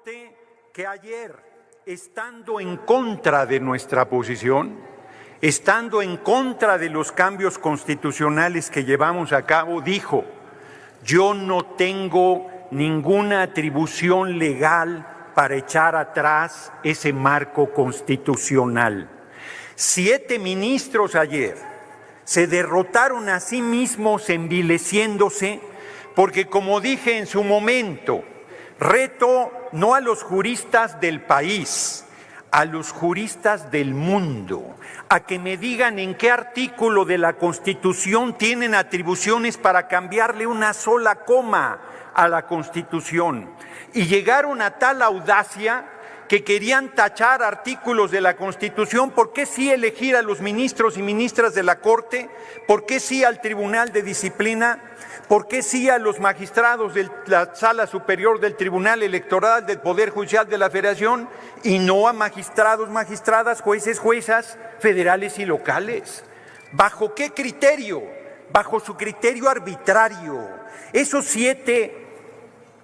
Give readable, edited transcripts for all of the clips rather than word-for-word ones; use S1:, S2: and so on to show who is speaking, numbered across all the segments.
S1: Corte que ayer, estando en contra de nuestra posición, estando en contra de los cambios constitucionales que llevamos a cabo, dijo: yo no tengo ninguna atribución legal para echar atrás ese marco constitucional. 7 ministros ayer se derrotaron a sí mismos envileciéndose porque, como dije en su momento, reto no a los juristas del país, a los juristas del mundo, a que me digan en qué artículo de la Constitución tienen atribuciones para cambiarle una sola coma a la Constitución. Y llegaron a tal audacia que querían tachar artículos de la Constitución. ¿Por qué sí elegir a los ministros y ministras de la Corte? ¿Por qué sí al Tribunal de Disciplina? ¿Por qué sí a los magistrados de la Sala Superior del Tribunal Electoral del Poder Judicial de la Federación y no a magistrados, magistradas, jueces, juezas federales y locales? ¿Bajo qué criterio? Bajo su criterio arbitrario. Esos 7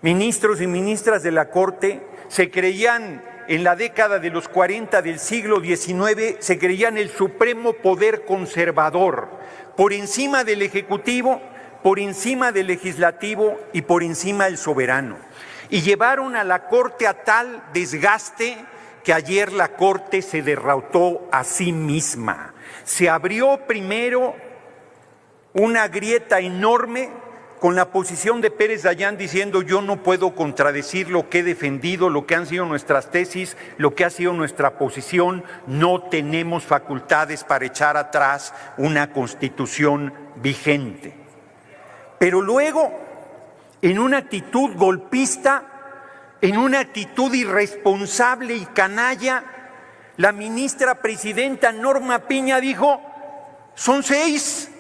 S1: ministros y ministras de la Corte se creían, en la década de los 40 del siglo XIX, se creían el supremo poder conservador, por encima del Ejecutivo, por encima del Legislativo y por encima del soberano. Y llevaron a la Corte a tal desgaste que ayer la Corte se derrotó a sí misma. Se abrió primero una grieta enorme con la posición de Pérez Dayán diciendo: yo no puedo contradecir lo que he defendido, lo que han sido nuestras tesis, lo que ha sido nuestra posición, no tenemos facultades para echar atrás una Constitución vigente. Pero luego, en una actitud golpista, en una actitud irresponsable y canalla, la ministra presidenta Norma Piña dijo: son 6.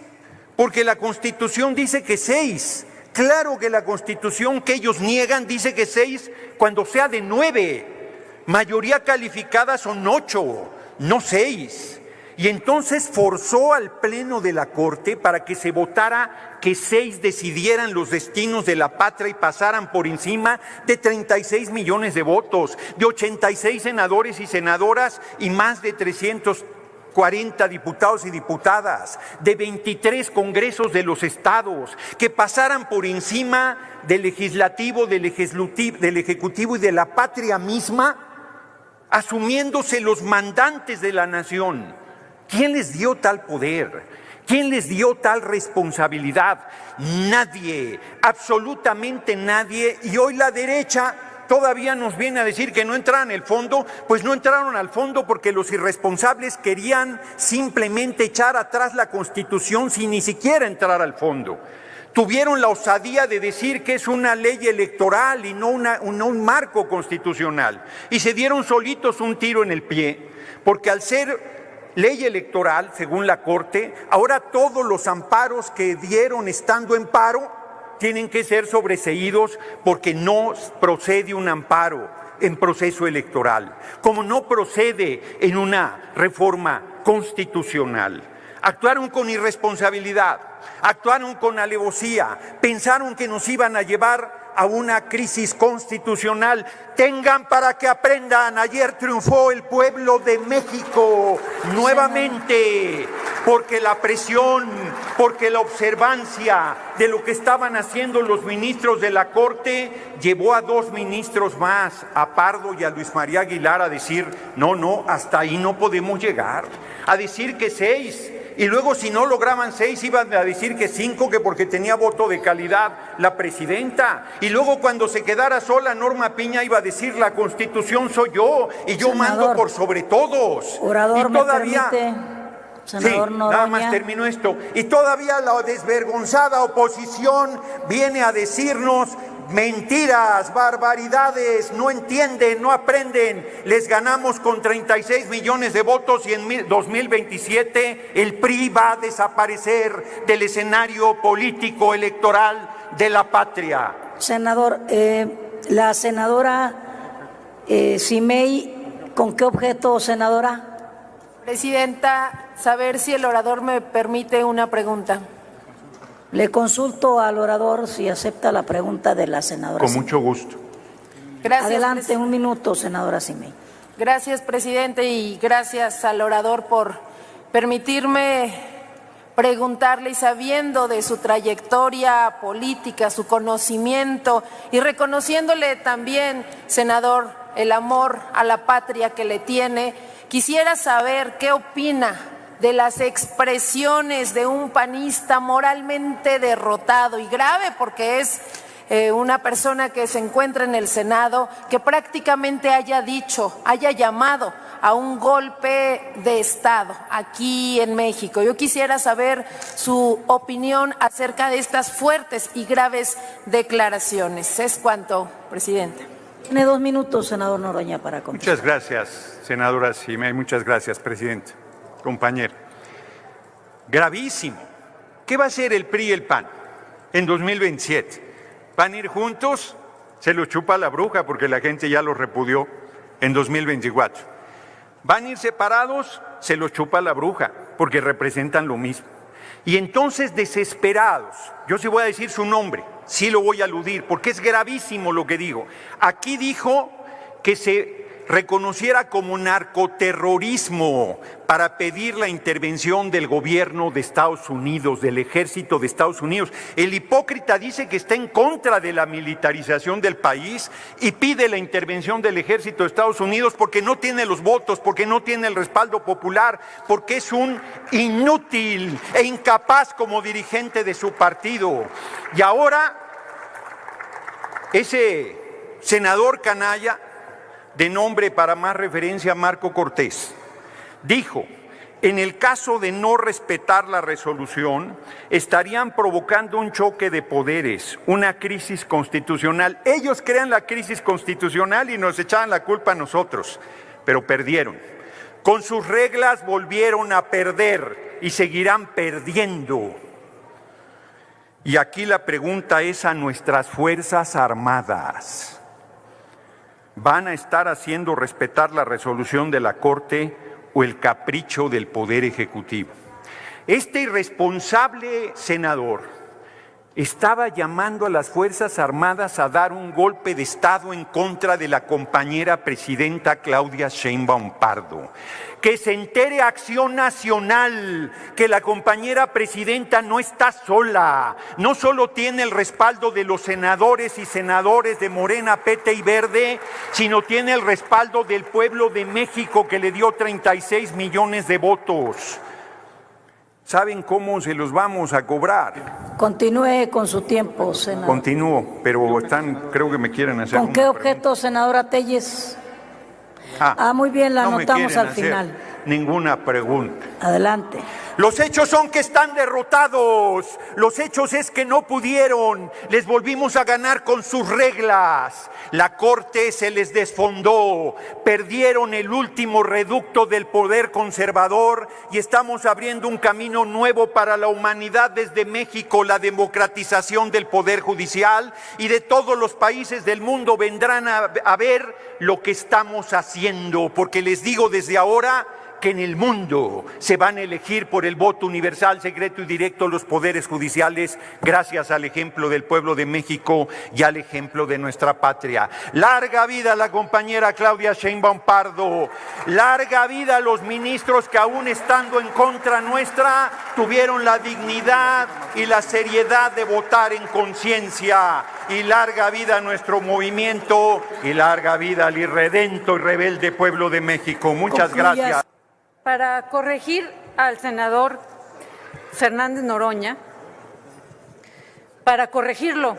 S1: Porque la Constitución dice que 6. Claro que la Constitución que ellos niegan dice que 6 cuando sea de 9. Mayoría calificada son 8, no 6. Y entonces forzó al Pleno de la Corte para que se votara que 6 decidieran los destinos de la patria y pasaran por encima de 36 millones de votos, de 86 senadores y senadoras y más de 340 diputados y diputadas, de 23 congresos de los estados, que pasaran por encima del legislativo, del ejecutivo y de la patria misma, asumiéndose los mandantes de la nación. ¿Quién les dio tal poder? ¿Quién les dio tal responsabilidad? Nadie, absolutamente nadie. Y hoy la derecha todavía nos viene a decir que no entraron al fondo. Pues no entraron al fondo porque los irresponsables querían simplemente echar atrás la Constitución sin ni siquiera entrar al fondo. Tuvieron la osadía de decir que es una ley electoral y no un marco constitucional. Y se dieron solitos un tiro en el pie, porque al ser ley electoral, según la Corte, ahora todos los amparos que dieron estando en paro tienen que ser sobreseídos porque no procede un amparo en proceso electoral, como no procede en una reforma constitucional. Actuaron con irresponsabilidad, actuaron con alevosía, pensaron que nos iban a llevar a una crisis constitucional. Tengan para que aprendan, ayer triunfó el pueblo de México nuevamente, porque la presión, porque la observancia de lo que estaban haciendo los ministros de la Corte llevó a 2 ministros más, a Pardo y a Luis María Aguilar, a decir: no, hasta ahí no podemos llegar, a decir que 6. Y luego, si no lograban 6, iban a decir que 5, que porque tenía voto de calidad la presidenta. Y luego, cuando se quedara sola, Norma Piña iba a decir: la Constitución soy yo y yo mando por sobre todos.
S2: Orador,
S1: y todavía,
S2: ¿me permite, senador
S1: sí,
S2: Noroña?
S1: nada más termino esto. Y todavía la desvergonzada oposición viene a decirnos mentiras, barbaridades, no entienden, no aprenden. Les ganamos con 36 millones de votos y en 2027 el PRI va a desaparecer del escenario político electoral de la patria.
S2: Senador, la senadora Simei, ¿con qué objeto, senadora?
S3: Presidenta, saber si el orador me permite una pregunta.
S2: Le consulto al orador si acepta la pregunta de la senadora.
S1: Con mucho gusto.
S3: Gracias.
S2: Adelante, un minuto, senadora Simi.
S3: Gracias, presidente, y gracias al orador por permitirme preguntarle, y sabiendo de su trayectoria política, su conocimiento, y reconociéndole también, senador, el amor a la patria que le tiene, quisiera saber qué opina de las expresiones de un panista moralmente derrotado y grave, porque es una persona que se encuentra en el Senado, que prácticamente haya llamado a un golpe de Estado aquí en México. Yo quisiera saber su opinión acerca de estas fuertes y graves declaraciones. Es cuanto, presidente.
S2: Tiene 2 minutos, senador Noroña, para contestar.
S1: Muchas gracias, senadora Simi. Muchas gracias, presidente. Compañero. Gravísimo. ¿Qué va a hacer el PRI y el PAN en 2027? ¿Van a ir juntos? Se lo chupa la bruja porque la gente ya los repudió en 2024. ¿Van a ir separados? Se lo chupa la bruja porque representan lo mismo. Y entonces, desesperados, yo sí voy a decir su nombre, sí lo voy a aludir porque es gravísimo lo que digo. Aquí dijo que se reconociera como narcoterrorismo para pedir la intervención del gobierno de Estados Unidos, del ejército de Estados Unidos. El hipócrita dice que está en contra de la militarización del país y pide la intervención del ejército de Estados Unidos porque no tiene los votos, porque no tiene el respaldo popular, porque es un inútil e incapaz como dirigente de su partido. Y ahora, ese senador canalla, de nombre para más referencia Marco Cortés, dijo: en el caso de no respetar la resolución, estarían provocando un choque de poderes, una crisis constitucional. Ellos crean la crisis constitucional y nos echaban la culpa a nosotros, pero perdieron. Con sus reglas volvieron a perder y seguirán perdiendo. Y aquí la pregunta es a nuestras Fuerzas Armadas. ¿Van a estar haciendo respetar la resolución de la Corte o el capricho del Poder Ejecutivo? Este irresponsable senador estaba llamando a las Fuerzas Armadas a dar un golpe de Estado en contra de la compañera presidenta Claudia Sheinbaum Pardo. Que se entere Acción Nacional que la compañera presidenta no está sola, no solo tiene el respaldo de los senadores y senadores de Morena, PT y Verde, sino tiene el respaldo del pueblo de México que le dio 36 millones de votos. ¿Saben cómo se los vamos a cobrar?
S2: Continúe con su tiempo, senador.
S1: Continúo, pero creo que me quieren hacer
S2: ¿Con
S1: una
S2: qué objeto,
S1: pregunta.
S2: senadora Telles? Muy bien, la
S1: no me
S2: anotamos
S1: quieren
S2: al
S1: hacer
S2: final.
S1: Ninguna pregunta.
S2: Adelante.
S1: Los hechos son que están derrotados. Los hechos es que no pudieron. Les volvimos a ganar con sus reglas. La Corte se les desfondó. Perdieron el último reducto del poder conservador y estamos abriendo un camino nuevo para la humanidad desde México. La democratización del poder judicial, y de todos los países del mundo vendrán a ver lo que estamos haciendo, porque les digo desde ahora que en el mundo se van a elegir por el voto universal, secreto y directo los poderes judiciales, gracias al ejemplo del pueblo de México y al ejemplo de nuestra patria. Larga vida a la compañera Claudia Sheinbaum Pardo, larga vida a los ministros que, aún estando en contra nuestra, tuvieron la dignidad y la seriedad de votar en conciencia, y larga vida a nuestro movimiento, y larga vida al irredento y rebelde pueblo de México. Muchas gracias.
S4: Para corregir al senador Fernández Noroña, para corregirlo,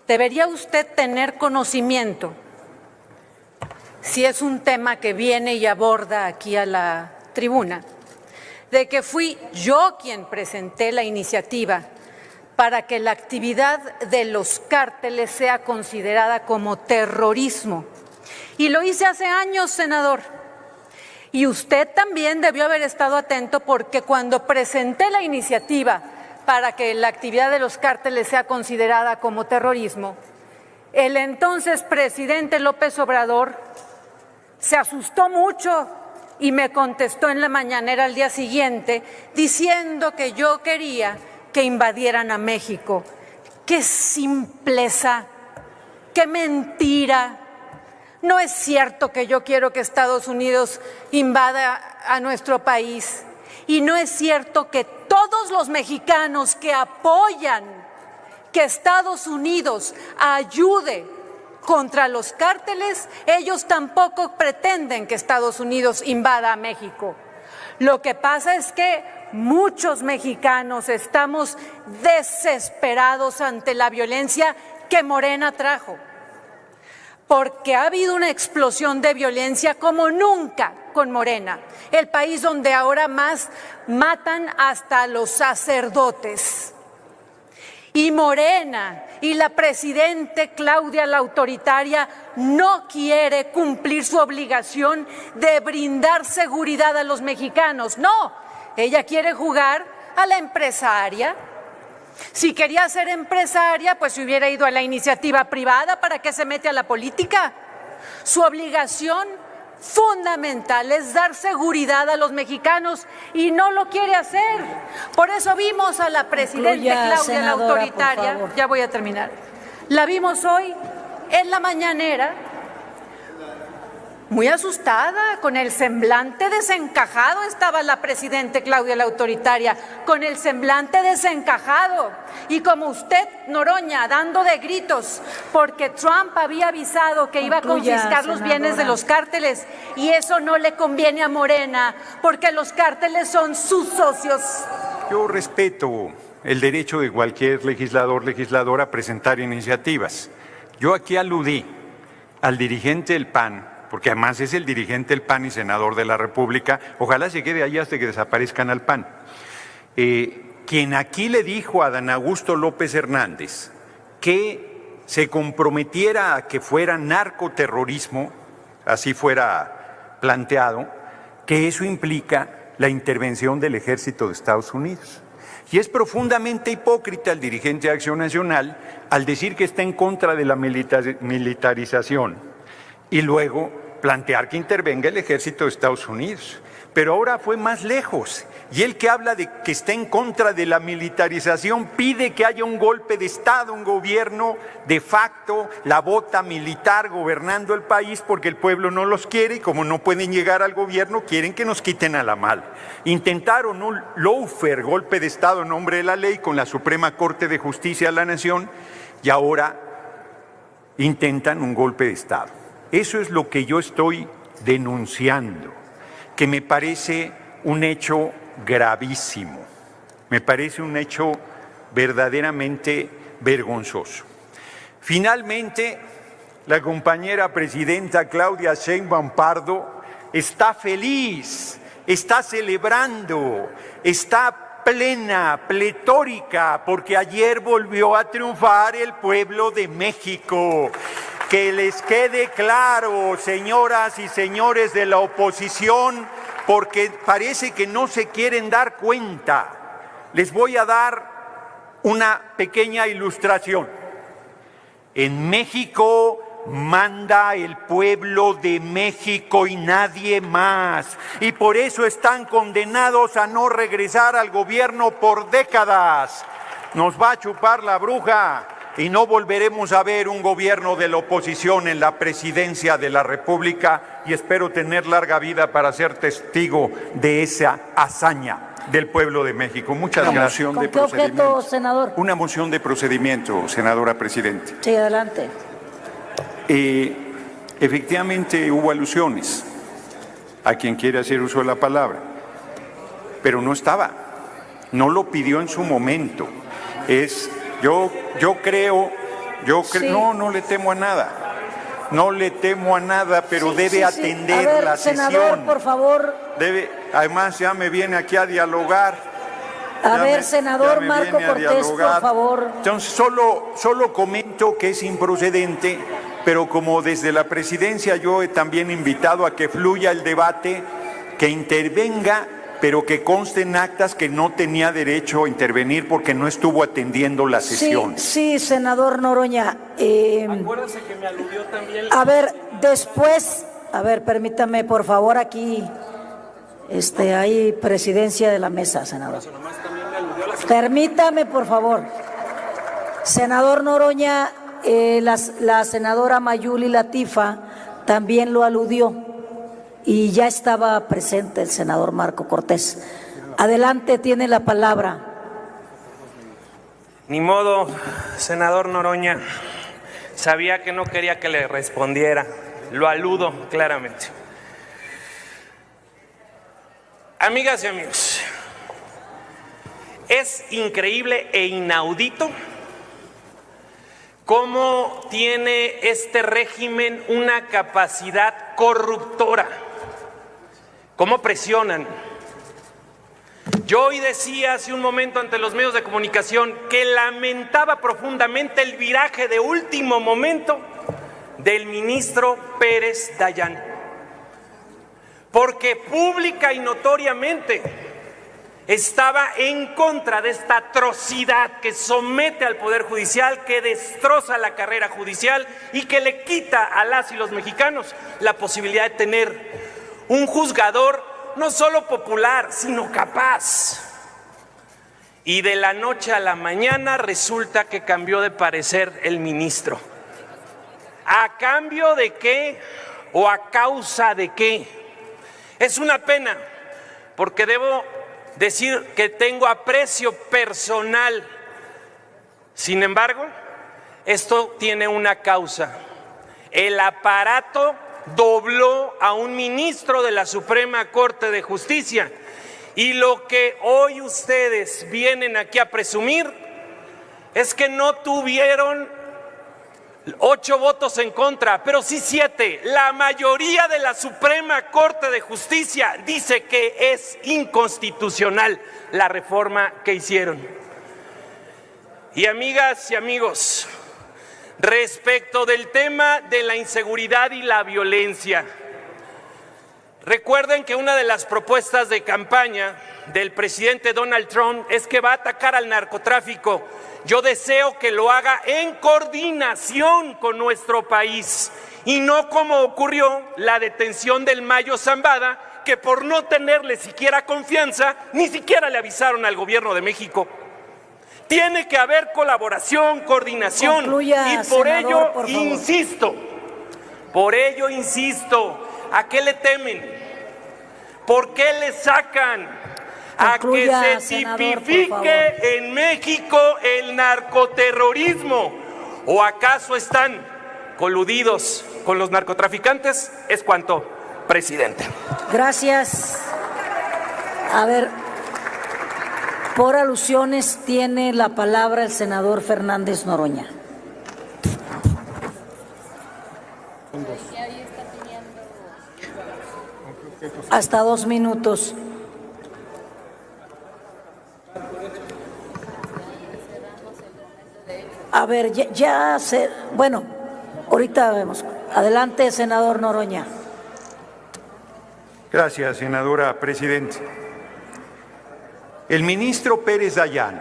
S4: debería usted tener conocimiento, si es un tema que viene y aborda aquí a la tribuna, de que fui yo quien presenté la iniciativa para que la actividad de los cárteles sea considerada como terrorismo. Y lo hice hace años, senador. Y usted también debió haber estado atento, porque cuando presenté la iniciativa para que la actividad de los cárteles sea considerada como terrorismo, el entonces presidente López Obrador se asustó mucho y me contestó en la mañanera al día siguiente diciendo que yo quería que invadieran a México. ¡Qué simpleza ¡Qué mentira! No es cierto que yo quiero que Estados Unidos invada a nuestro país. Y no es cierto que todos los mexicanos que apoyan que Estados Unidos ayude contra los cárteles, ellos tampoco pretenden que Estados Unidos invada a México. Lo que pasa es que muchos mexicanos estamos desesperados ante la violencia que Morena trajo, porque ha habido una explosión de violencia como nunca con Morena, el país donde ahora más matan hasta los sacerdotes. Y Morena y la presidenta Claudia la autoritaria no quiere cumplir su obligación de brindar seguridad a los mexicanos. No, ella quiere jugar a la empresaria. Si quería ser empresaria, pues se hubiera ido a la iniciativa privada. ¿Para qué se mete a la política? Su obligación fundamental es dar seguridad a los mexicanos y no lo quiere hacer. Por eso vimos a la presidenta Claudia la autoritaria, ya voy a terminar, la vimos hoy en la mañanera muy asustada, con el semblante desencajado estaba la presidenta Claudia la autoritaria, con el semblante desencajado. Y como usted, Noroña, dando de gritos, porque Trump había avisado que iba a confiscar los bienes de los cárteles, y eso no le conviene a Morena, porque los cárteles son sus socios.
S1: Yo respeto el derecho de cualquier legisladora a presentar iniciativas. Yo aquí aludí al dirigente del PAN, porque además es el dirigente del PAN y senador de la República, ojalá se quede ahí hasta que desaparezcan al PAN, quien aquí le dijo a Dan Augusto López Hernández que se comprometiera a que fuera narcoterrorismo, así fuera planteado, que eso implica la intervención del ejército de Estados Unidos. Y es profundamente hipócrita el dirigente de Acción Nacional al decir que está en contra de la militarización y luego plantear que intervenga el ejército de Estados Unidos. Pero ahora fue más lejos, y él que habla de que está en contra de la militarización pide que haya un golpe de Estado, un gobierno de facto, la bota militar gobernando el país porque el pueblo no los quiere y como no pueden llegar al gobierno quieren que nos quiten a la mala. Intentaron un lawfare, golpe de Estado en nombre de la ley con la Suprema Corte de Justicia de la Nación y ahora intentan un golpe de Estado. Eso es lo que yo estoy denunciando, que me parece un hecho gravísimo, me parece un hecho verdaderamente vergonzoso. Finalmente, la compañera presidenta Claudia Sheinbaum Pardo está feliz, está celebrando, está plena, pletórica, porque ayer volvió a triunfar el pueblo de México. Que les quede claro, señoras y señores de la oposición, porque parece que no se quieren dar cuenta. Les voy a dar una pequeña ilustración. En México manda el pueblo de México y nadie más. Y por eso están condenados a no regresar al gobierno por décadas. Nos va a chupar la bruja. Y no volveremos a ver un gobierno de la oposición en la presidencia de la República y espero tener larga vida para ser testigo de esa hazaña del pueblo de México. Muchas gracias.
S2: ¿Con qué objeto, senador?
S1: Una moción de procedimiento, senadora presidenta.
S2: Sí, adelante.
S1: Efectivamente hubo alusiones a quien quiere hacer uso de la palabra, pero no estaba, no lo pidió en su momento. Yo creo, sí. No le temo a nada. No le temo a nada, pero sí, debe atender a ver, la sesión.
S2: Senador, por favor.
S1: Además, ya me viene aquí a dialogar.
S2: Senador Marco Cortés, por favor.
S1: Entonces, solo comento que es improcedente, pero como desde la presidencia yo he también invitado a que fluya el debate, que intervenga, pero que conste en actas que no tenía derecho a intervenir porque no estuvo atendiendo la sesión.
S2: Sí, senador Noroña.
S5: Acuérdese que me aludió también.
S2: Permítame, por favor, aquí hay presidencia de la mesa, senador. Permítame, por favor. Senador Noroña, la senadora Mayuli Latifa también lo aludió y ya estaba presente el senador Marco Cortés. Adelante, tiene la palabra.
S5: Ni modo, senador Noroña. Sabía que no quería que le respondiera. Lo aludo claramente. Amigas y amigos, es increíble e inaudito cómo tiene este régimen una capacidad corruptora, cómo presionan. Yo hoy decía hace un momento ante los medios de comunicación que lamentaba profundamente el viraje de último momento del ministro Pérez Dayán, porque pública y notoriamente estaba en contra de esta atrocidad que somete al Poder Judicial, que destroza la carrera judicial y que le quita a las y los mexicanos la posibilidad de tener un juzgador no solo popular, sino capaz. Y de la noche a la mañana resulta que cambió de parecer el ministro. ¿A cambio de qué o a causa de qué? Es una pena, porque debo decir que tengo aprecio personal. Sin embargo, esto tiene una causa. El aparato dobló a un ministro de la Suprema Corte de Justicia, y lo que hoy ustedes vienen aquí a presumir es que no tuvieron 8 votos en contra, pero sí 7. La mayoría de la Suprema Corte de Justicia dice que es inconstitucional la reforma que hicieron. Y amigas y amigos, respecto del tema de la inseguridad y la violencia, recuerden que una de las propuestas de campaña del presidente Donald Trump es que va a atacar al narcotráfico. Yo deseo que lo haga en coordinación con nuestro país y no como ocurrió la detención del Mayo Zambada, que por no tenerle siquiera confianza, ni siquiera le avisaron al gobierno de México. Tiene que haber colaboración, coordinación.
S2: Concluya,
S5: y por
S2: senador,
S5: ello
S2: por favor.
S5: insisto, ¿a qué le temen? ¿Por qué le sacan?
S2: Concluya,
S5: A que se
S2: senador, por
S5: tipifique
S2: favor.
S5: en México el narcoterrorismo. ¿O acaso están coludidos con los narcotraficantes? Es cuanto, presidente.
S2: Gracias. A ver, por alusiones tiene la palabra el senador Fernández Noroña. Hasta 2 minutos. A ver, bueno, ahorita vemos. Adelante, senador Noroña.
S1: Gracias, senadora presidenta. El ministro Pérez Dayán,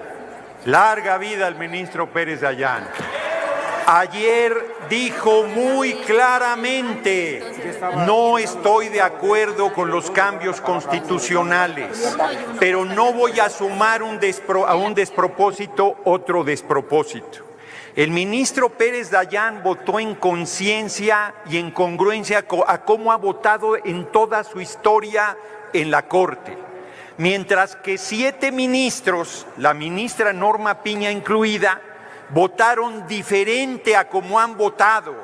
S1: larga vida al ministro Pérez Dayán, ayer dijo muy claramente: no estoy de acuerdo con los cambios constitucionales, pero no voy a sumar a un despropósito otro despropósito. El ministro Pérez Dayán votó en conciencia y en congruencia a cómo ha votado en toda su historia en la Corte. Mientras que 7 ministros, la ministra Norma Piña incluida, votaron diferente a cómo han votado.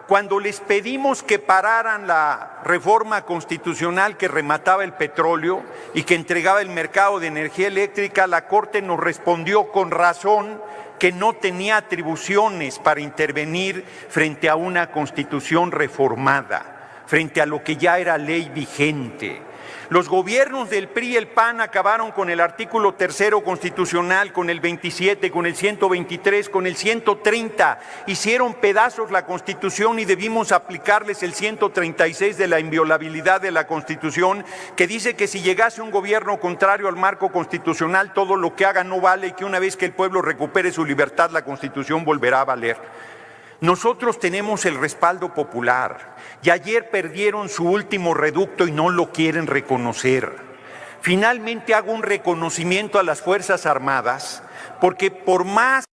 S1: Cuando les pedimos que pararan la reforma constitucional que remataba el petróleo y que entregaba el mercado de energía eléctrica, la Corte nos respondió con razón que no tenía atribuciones para intervenir frente a una constitución reformada, frente a lo que ya era ley vigente. Los gobiernos del PRI y el PAN acabaron con el artículo 3º constitucional, con el 27, con el 123, con el 130. Hicieron pedazos la Constitución y debimos aplicarles el 136 de la inviolabilidad de la Constitución, que dice que si llegase un gobierno contrario al marco constitucional, todo lo que haga no vale y que una vez que el pueblo recupere su libertad, la Constitución volverá a valer. Nosotros tenemos el respaldo popular y ayer perdieron su último reducto y no lo quieren reconocer. Finalmente hago un reconocimiento a las Fuerzas Armadas, porque por más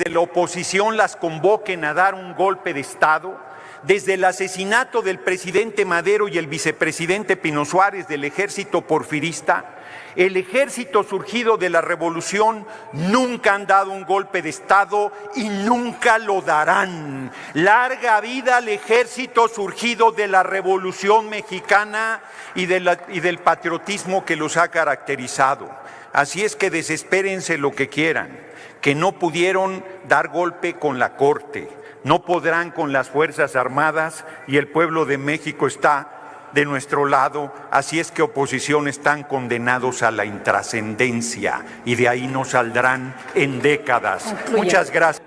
S1: de la oposición las convoquen a dar un golpe de Estado, desde el asesinato del presidente Madero y el vicepresidente Pino Suárez del ejército porfirista, el ejército surgido de la revolución nunca han dado un golpe de Estado y nunca lo darán. Larga vida al ejército surgido de la Revolución Mexicana y del patriotismo que los ha caracterizado. Así es que desespérense lo que quieran, que no pudieron dar golpe con la Corte, no podrán con las Fuerzas Armadas y el pueblo de México está de nuestro lado, así es que oposición están condenados a la intrascendencia y de ahí no saldrán en décadas.
S2: Concluye.
S1: Muchas gracias.